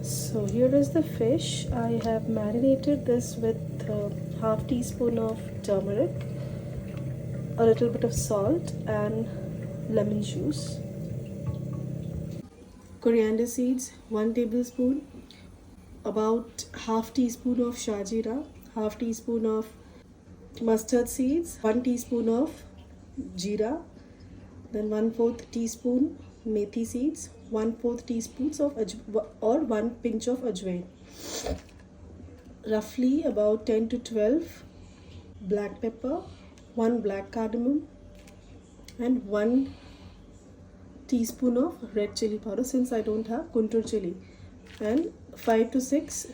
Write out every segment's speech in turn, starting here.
So here is the fish. I have marinated this with half teaspoon of turmeric, a little bit of salt and lemon juice. Coriander seeds 1 tablespoon, about half teaspoon of shah jeera, half teaspoon of mustard seeds, 1 teaspoon of jeera, then 1/4 teaspoon methi seeds, 1/4 teaspoons of or 1 pinch of ajwain, roughly about 10 to 12 black pepper, 1 black cardamom, and 1 teaspoon of red chili powder since I don't have Guntur chili, and 5 to 6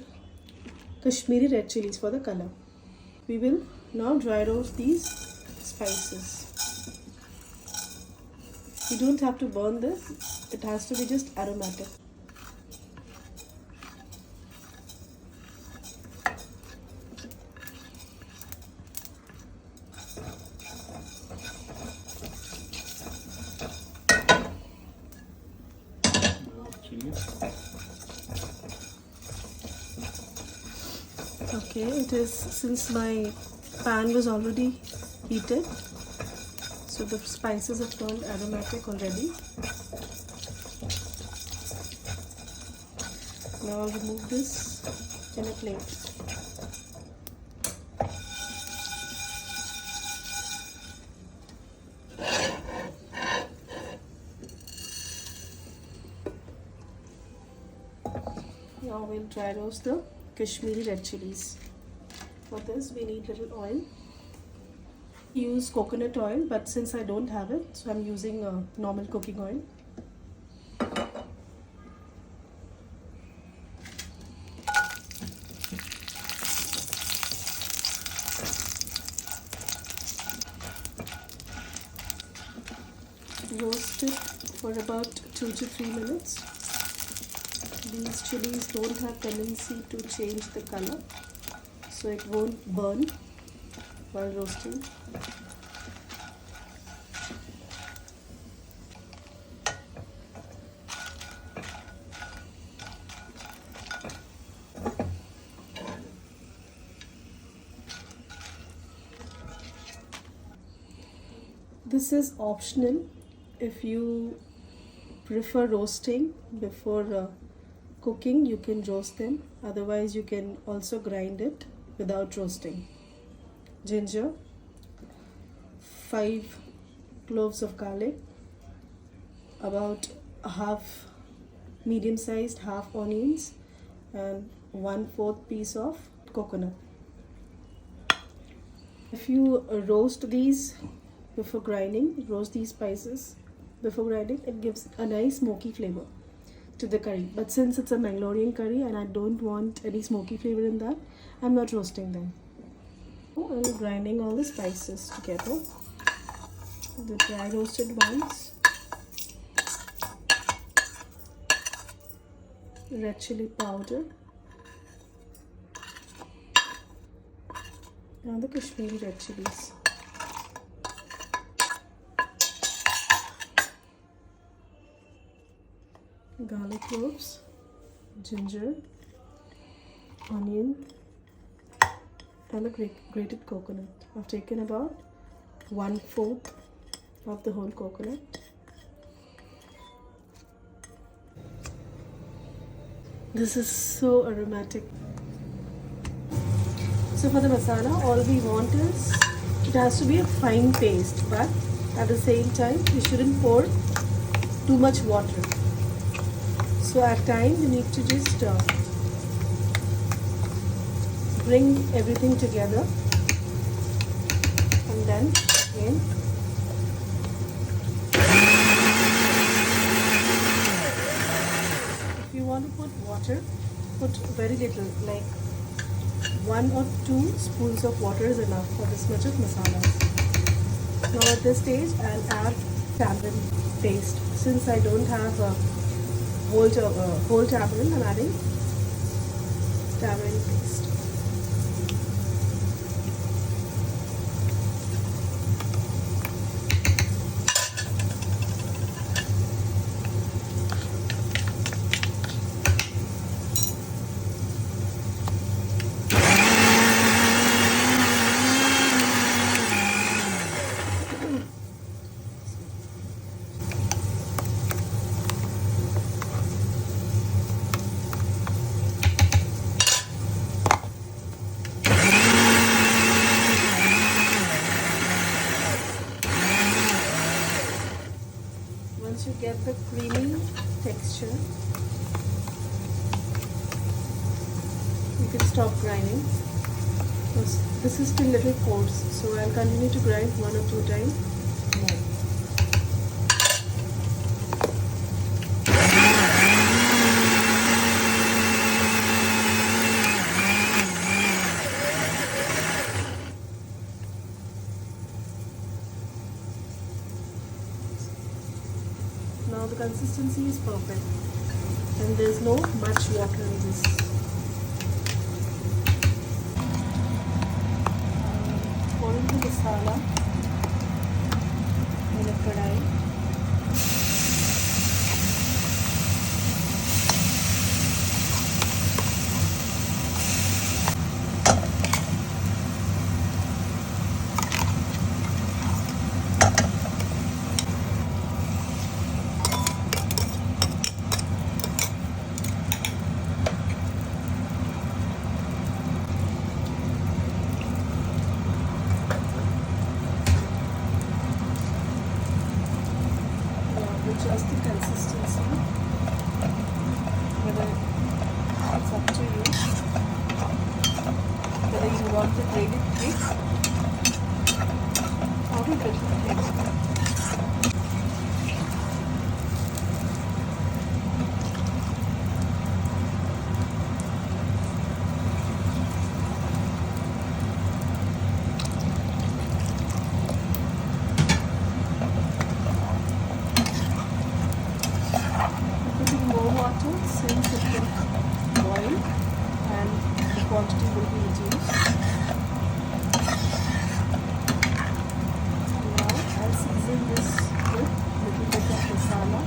Kashmiri red chilies for the color. We will now dry roast these spices. You don't have to burn this, it has to be just aromatic. Okay, it is, since my pan was already heated, so the spices have turned aromatic already. Now I'll remove this in a plate. Now we'll dry roast the Kashmiri red chilies. For this we need little oil. Use coconut oil, but since I don't have it, so I'm using normal cooking oil. Roast it for about 2 to 3 minutes. These chilies don't have tendency to change the color, so it won't burn while roasting. This is optional. If you prefer roasting before cooking, you can roast them. Otherwise, you can also grind it without roasting. Ginger, 5 cloves of garlic, about half medium-sized half onions, and 1/4 piece of coconut. If you roast these before grinding, roast these spices before grinding, it gives a nice smoky flavor to the curry. But since it's a Mangalorean curry and I don't want any smoky flavor in that, I'm not roasting them. I'm grinding all the spices together, the dry roasted ones, red chili powder, and the Kashmiri red chilies. Garlic cloves, ginger, onion, and the grated coconut. I've taken about 1/4 of the whole coconut. This is so aromatic. So for the masala, all we want is, it has to be a fine paste, but at the same time, we shouldn't pour too much water. So at times, you need to just bring everything together, and then again if you want to put water, put very little, like 1 or 2 spoons of water is enough for this much of masala. Now at this stage, I'll add tamarind paste. Since I don't have a whole tamarind, I'm adding tamarind paste. get the creamy texture, you can stop grinding. This is still little coarse, so I'll continue to grind 1 or 2 times more. Now the consistency is perfect and there's no much water in this. Pouring the masala in a kadhai. Adjust the consistency, whether it's up to you, whether you want the grated thick or a bit thick. Since it will boil and the quantity will be reduced. Now I'll season this with little bit of masala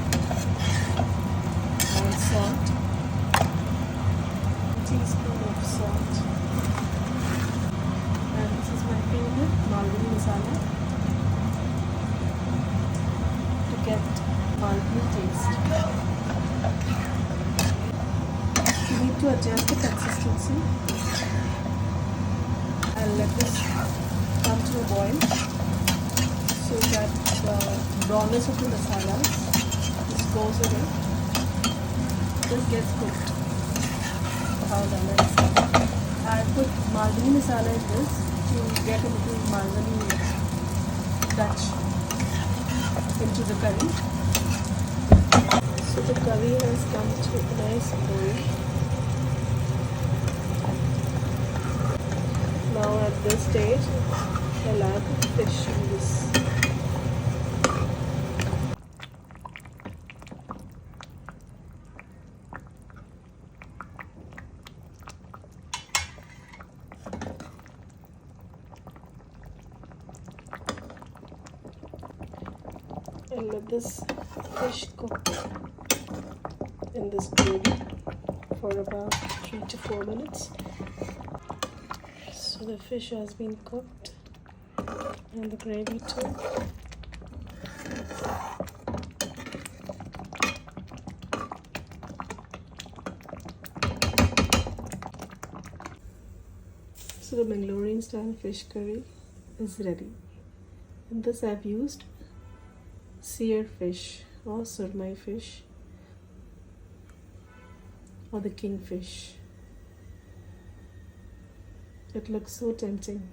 and salt, a teaspoon of salt, and this is my favorite Malwani masala to get Malwani taste. You need to adjust the consistency. I'll let this come to a boil so that the rawness of the masalas just goes away. This gets cooked. I put Malwani masala in this to get a little Malwani touch into the curry. So the curry has come to a nice boil. Now at this stage, I'll add the fish in this. And let this fish cook in this gravy for about 3 to 4 minutes. So the fish has been cooked and the gravy too. So the Mangalorean style fish curry is ready. In this I've used Seer fish or Surmai fish or the kingfish. It looks so tempting.